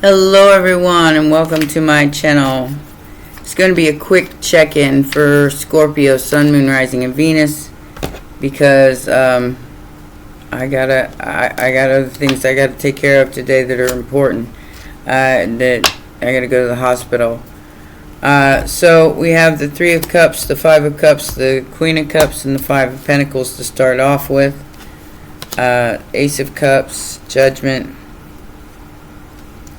Hello everyone and welcome to my channel. It's going to be a quick check-in for Scorpio, Sun, Moon, Rising, and Venus because I got other things I got to take care of today that are important. That I got to go to the hospital. So we have the Three of Cups, the Five of Cups, the Queen of Cups, and the Five of Pentacles to start off with. Ace of Cups, Judgment.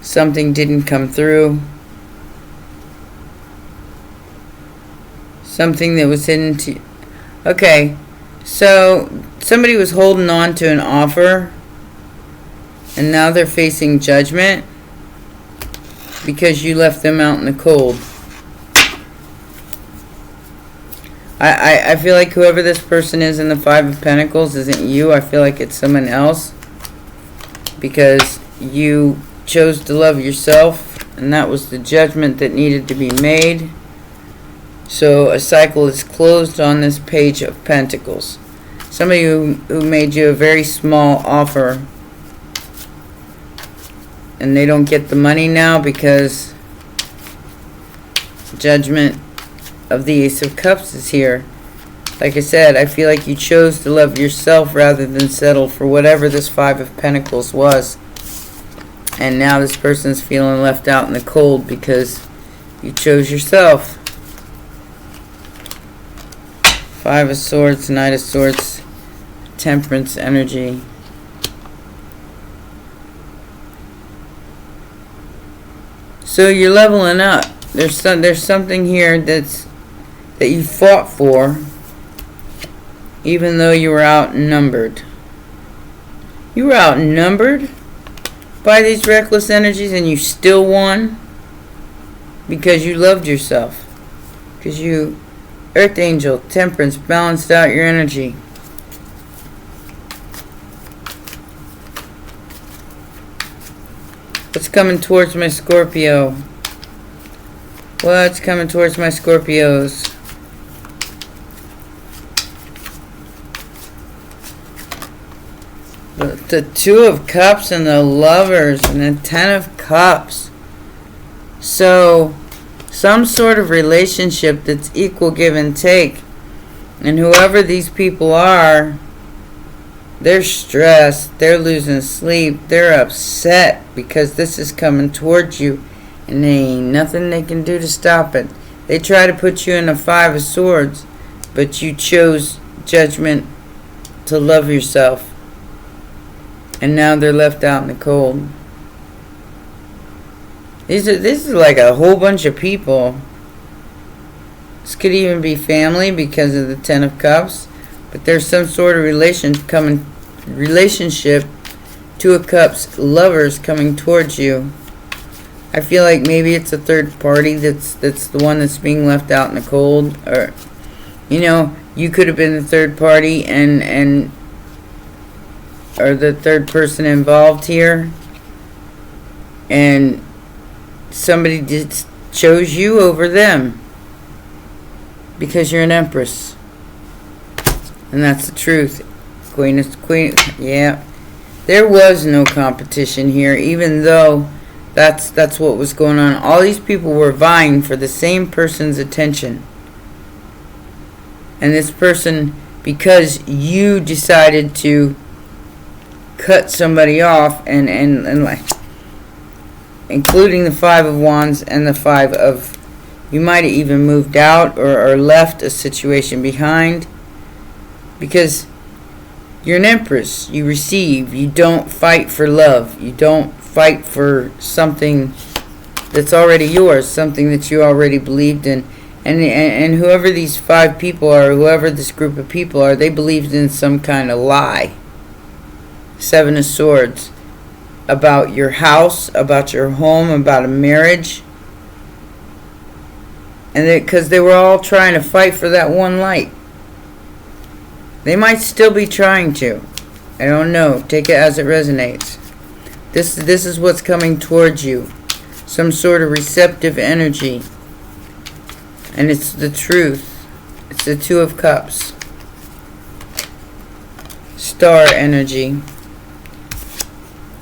Something didn't come through. Something that was hidden to... Okay, so somebody was holding on to an offer and now they're facing judgment because you left them out in the cold. I feel like whoever this person is in the Five of Pentacles isn't you. I feel like it's someone else because you chose to love yourself, and that was the judgment that needed to be made. So a cycle is closed on this Page of Pentacles. Somebody who made you a very small offer and they don't get the money now because judgment of the Ace of Cups is here. Like I said, I feel like you chose to love yourself rather than settle for whatever this Five of Pentacles was. And now this person's feeling left out in the cold because you chose yourself. Five of Swords, Knight of Swords, Temperance energy. So you're leveling up. There's something here that you fought for, even though you were outnumbered. You were outnumbered by these reckless energies and you still won because you loved yourself, because you, Earth Angel, Temperance, balanced out your energy. What's coming towards my Scorpio? What's coming towards my Scorpios? The Two of Cups and the Lovers and the Ten of Cups. So, some sort of relationship that's equal give and take. And whoever these people are, they're stressed, they're losing sleep, they're upset because this is coming towards you and there ain't nothing they can do to stop it. They try to put you in a Five of Swords, but you chose judgment to love yourself. And now they're left out in the cold. This is like a whole bunch of people. This could even be family because of the Ten of Cups. But there's some sort of relationship, Two of Cups, Lovers coming towards you. I feel like maybe it's a third party that's the one that's being left out in the cold. Or, you know, you could have been the third party or the third person involved here, and somebody chose you over them because you're an Empress, and that's the truth. Queen, yeah. There was no competition here, even though that's what was going on. All these people were vying for the same person's attention, and this person, because you decided to cut somebody off and like, including the Five of Wands and the Five of, you might have even moved out or left a situation behind because you're an Empress. You receive. You don't fight for love. You don't fight for something that's already yours, something that you already believed in. And whoever these five people are, whoever this group of people are, they believed in some kind of lie. Seven of Swords, about your house, about your home, about a marriage. And because they were all trying to fight for that one light. They might still be trying to. I don't know. Take it as it resonates. This is what's coming towards you. Some sort of receptive energy. And it's the truth. It's the Two of Cups. Star energy.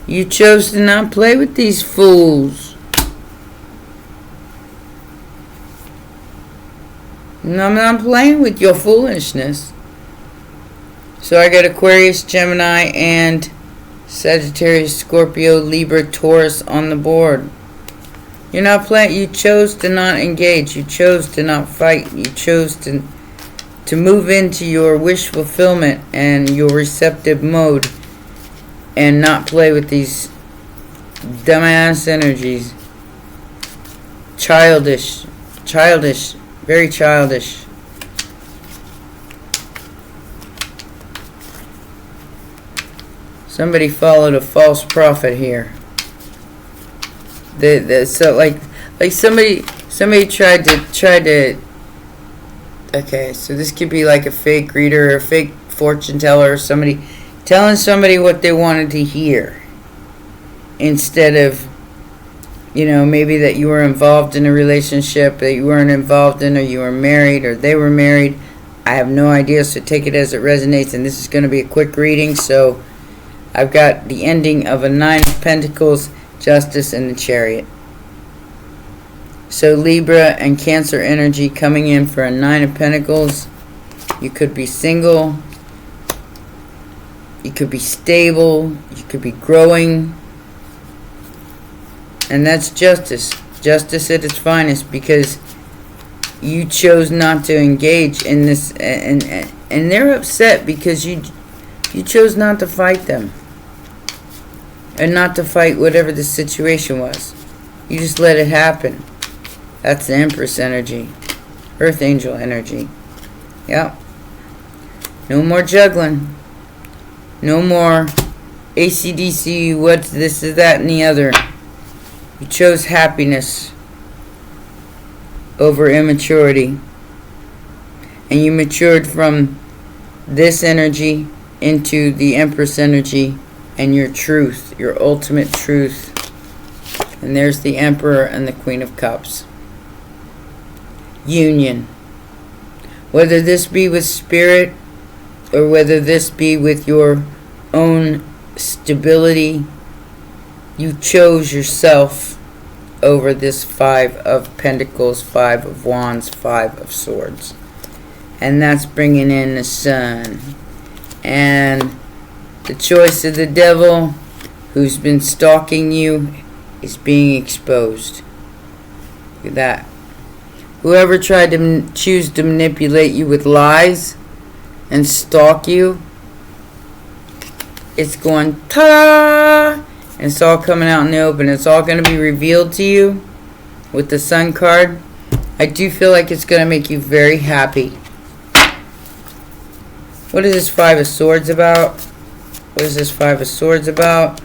You chose to not play with these fools. And I'm not playing with your foolishness. So I got Aquarius, Gemini, and Sagittarius, Scorpio, Libra, Taurus on the board. You're not playing. You chose to not engage. You chose to not fight. You chose to move into your wish fulfillment and your receptive mode and not play with these dumbass energies. Childish, very childish. Somebody followed a false prophet here. So like somebody tried to. Okay, so this could be like a fake reader or a fake fortune teller or somebody telling somebody what they wanted to hear instead of, maybe that you were involved in a relationship that you weren't involved in, or you were married or they were married. I have no idea, so take it as it resonates, and this is going to be a quick reading. So I've got the ending of a 9 of Pentacles, Justice, and the Chariot. So Libra and Cancer energy coming in for a 9 of Pentacles. You could be single. You could be stable. You could be growing. And that's justice. Justice at its finest, because you chose not to engage in this. And they're upset because you chose not to fight them. And not to fight whatever the situation was. You just let it happen. That's the Empress energy. Earth Angel energy. Yep. No more juggling. No more ACDC, what's this, is that, and the other. You chose happiness over immaturity. And you matured from this energy into the Empress energy and your truth, your ultimate truth. And there's the Emperor and the Queen of Cups. Union. Whether this be with spirit or whether this be with your own stability, you chose yourself over this 5 of Pentacles, 5 of Wands, 5 of Swords. And that's bringing in the Sun. And the choice of the devil, who's been stalking you, is being exposed. Look at that. Whoever tried to choose to manipulate you with lies and stalk you, it's going ta-da! And it's all coming out in the open. It's all going to be revealed to you with the Sun card. I do feel like it's going to make you very happy. What is this 5 of Swords about? What is this 5 of Swords about?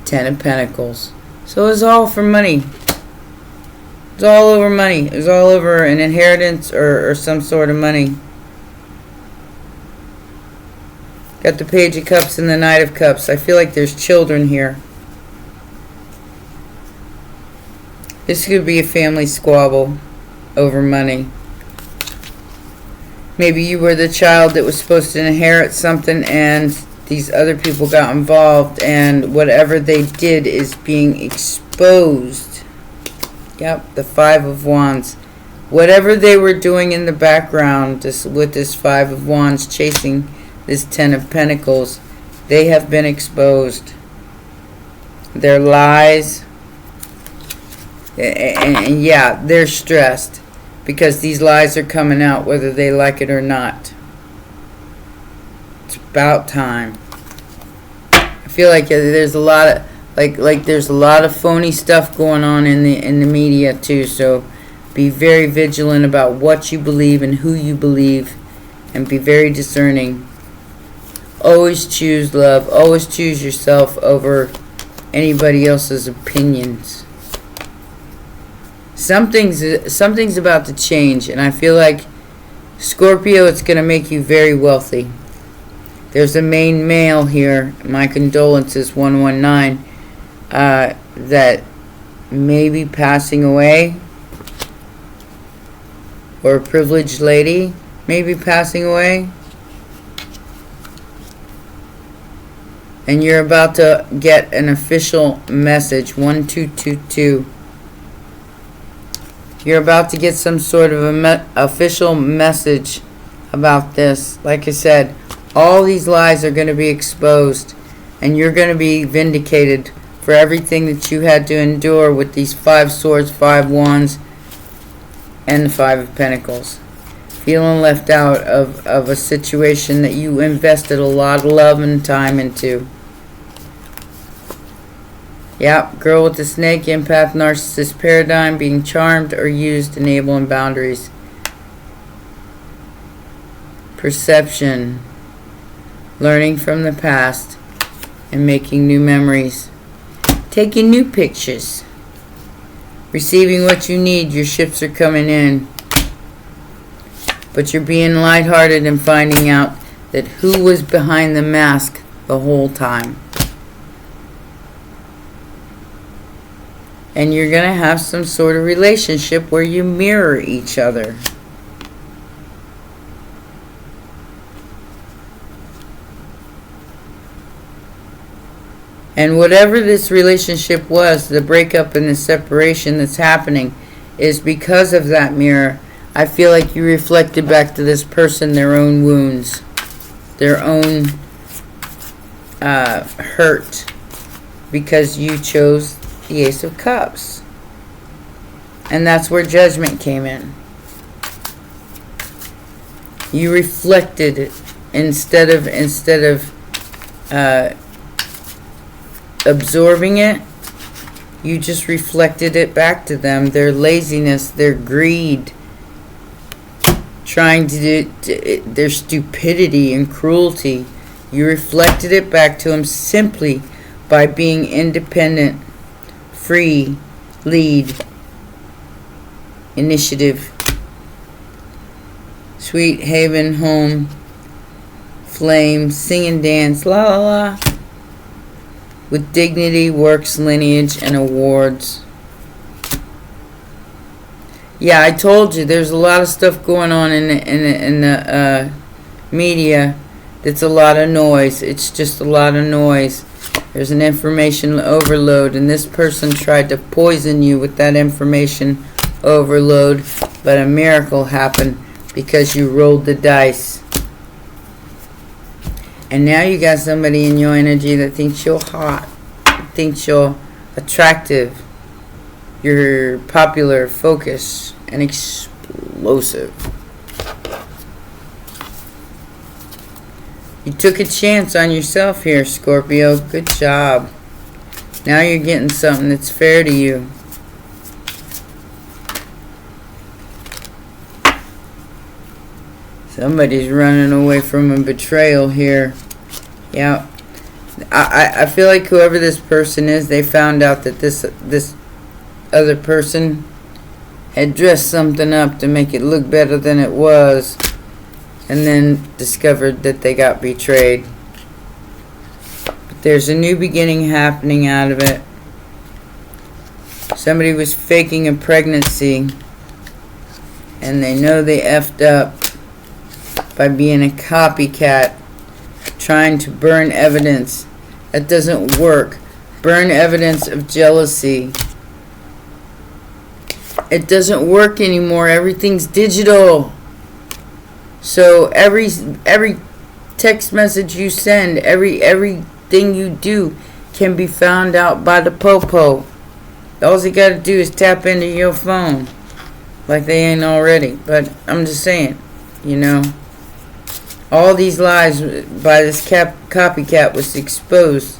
10 of Pentacles. So it's all for money. It's all over money. It's all over an inheritance or some sort of money. Got the Page of Cups and the Knight of Cups. I feel like there's children here. This could be a family squabble over money. Maybe you were the child that was supposed to inherit something and these other people got involved, and whatever they did is being exposed. Yep, the 5 of Wands. Whatever they were doing in the background with this 5 of Wands chasing this 10 of Pentacles, they have been exposed. Their lies. And yeah, they're stressed because these lies are coming out whether they like it or not. It's about time. I feel like there's a lot of there's a lot of phony stuff going on in the media too, so be very vigilant about what you believe and who you believe, and be very discerning. Always choose love. Always choose yourself over anybody else's opinions. Something's about to change, and I feel like Scorpio, it's going to make you very wealthy. There's a main male here. My condolences, 119. That may be passing away, or a privileged lady may be passing away, And you're about to get an official message. 1222. You're about to get some sort of official message about this. Like I said, all these lies are going to be exposed. And you're going to be vindicated for everything that you had to endure with these 5 swords, 5 wands, and the 5 of pentacles. Feeling left out of a situation that you invested a lot of love and time into. Yep, girl with the snake, empath, narcissist paradigm, being charmed or used, enabling boundaries. Perception. Learning from the past and making new memories. Taking new pictures. Receiving what you need. Your ships are coming in. But you're being lighthearted and finding out that who was behind the mask the whole time. And you're going to have some sort of relationship where you mirror each other. And whatever this relationship was, the breakup and the separation that's happening, is because of that mirror. I feel like you reflected back to this person their own wounds, their own hurt, because you chose the Ace of Cups. And that's where judgment came in. You reflected it instead of absorbing it. You just reflected it back to them. Their laziness, their greed, trying to do their stupidity and cruelty. You reflected it back to them simply by being independent, free, lead, initiative, sweet haven, home, flame, sing and dance, la la la, with dignity, works, lineage, and awards. Yeah, I told you there's a lot of stuff going on in the media. That's a lot of noise. It's just a lot of noise. There's an information overload, and this person tried to poison you with that information overload, but a miracle happened because you rolled the dice. And now you got somebody in your energy that thinks you're hot, thinks you're attractive, you're popular, focused, and explosive. You took a chance on yourself here, Scorpio. Good job. Now you're getting something that's fair to you. Somebody's running away from a betrayal here. Yeah. I feel like whoever this person is, they found out that this other person had dressed something up to make it look better than it was, and then discovered that they got betrayed. But there's a new beginning happening out of it. Somebody was faking a pregnancy, and they know they effed up by being a copycat, trying to burn evidence. That doesn't work. Burn evidence of jealousy. It doesn't work anymore. Everything's digital. So every text message you send, everything you do can be found out by the popo. All you gotta do is tap into your phone, like they ain't already. But I'm just saying, you know, all these lies by this copycat was exposed,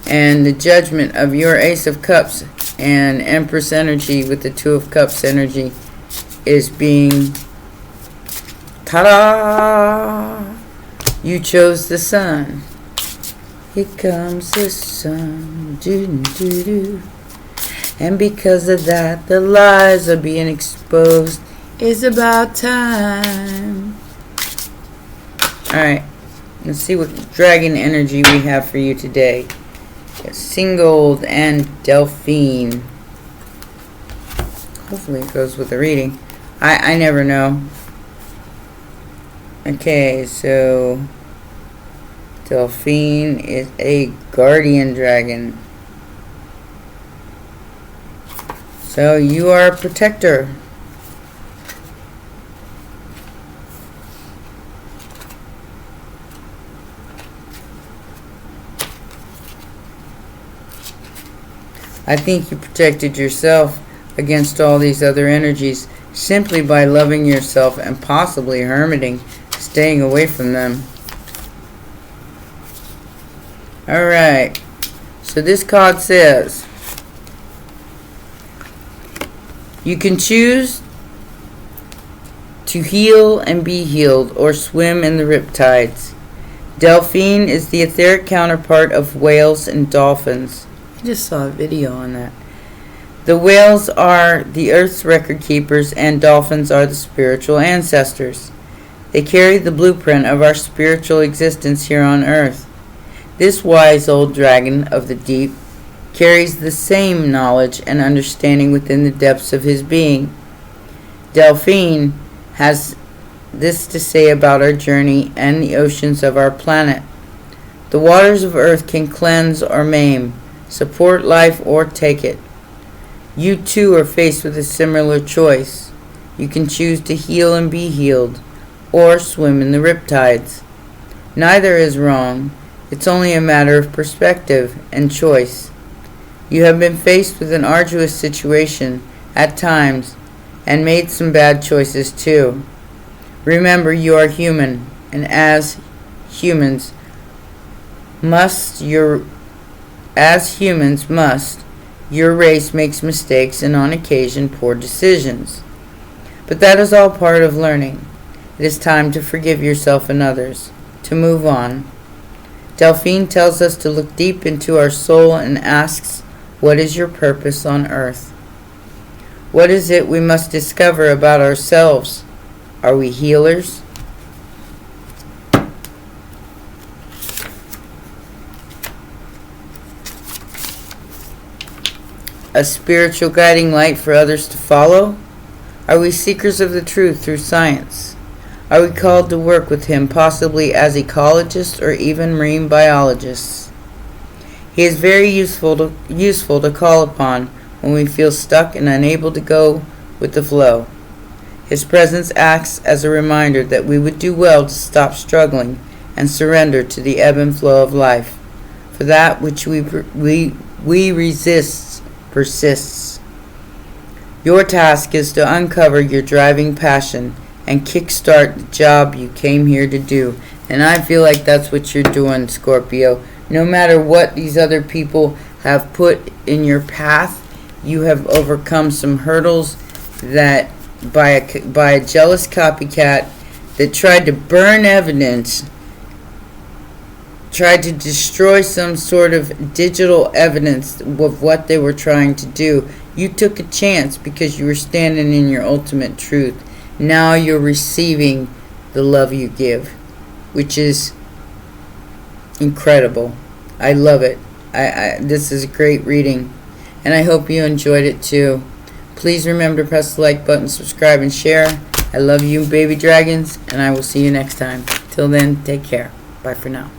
and the judgment of your Ace of Cups and Empress energy with the Two of Cups energy is being, ta-da! You chose the sun. Here comes the sun. Doo-doo-doo. And because of that, the lies are being exposed. It's about time. Alright, let's see what dragon energy we have for you today. Singold and Delphine. Hopefully it goes with the reading. I never know. Okay, so Delphine is a guardian dragon. So you are a protector. I think you protected yourself against all these other energies simply by loving yourself and possibly hermiting, staying away from them. Alright, so this card says, you can choose to heal and be healed or swim in the riptides. Delphine is the etheric counterpart of whales and dolphins. I just saw a video on that. The whales are the earth's record keepers and dolphins are the spiritual ancestors. They carry the blueprint of our spiritual existence here on earth. This wise old dragon of the deep carries the same knowledge and understanding within the depths of his being. Delphine has this to say about our journey and the oceans of our planet. The waters of earth can cleanse or maim, support life or take it. You too are faced with a similar choice. You can choose to heal and be healed, or swim in the riptides. Neither is wrong. It's only a matter of perspective and choice. You have been faced with an arduous situation at times and made some bad choices too. Remember, you are human, and as humans must, your race makes mistakes and on occasion poor decisions. But that is all part of learning. It is time to forgive yourself and others, to move on. Delphine tells us to look deep into our soul and asks, what is your purpose on earth? What is it we must discover about ourselves? Are we healers? A spiritual guiding light for others to follow? Are we seekers of the truth through science? Are we called to work with him, possibly as ecologists or even marine biologists? He is very useful to call upon when we feel stuck and unable to go with the flow. His presence acts as a reminder that we would do well to stop struggling and surrender to the ebb and flow of life. For that which we resist persists. Your task is to uncover your driving passion and kickstart the job you came here to do. And I feel like that's what you're doing, Scorpio. No matter what these other people have put in your path, you have overcome some hurdles that by a jealous copycat that tried to burn evidence, tried to destroy some sort of digital evidence of what they were trying to do. You took a chance because you were standing in your ultimate truth. Now you're receiving the love you give, which is incredible. I love it. This is a great reading, and I hope you enjoyed it too. Please remember to press the like button, subscribe, and share. I love you, baby dragons, and I will see you next time. Till then, take care. Bye for now.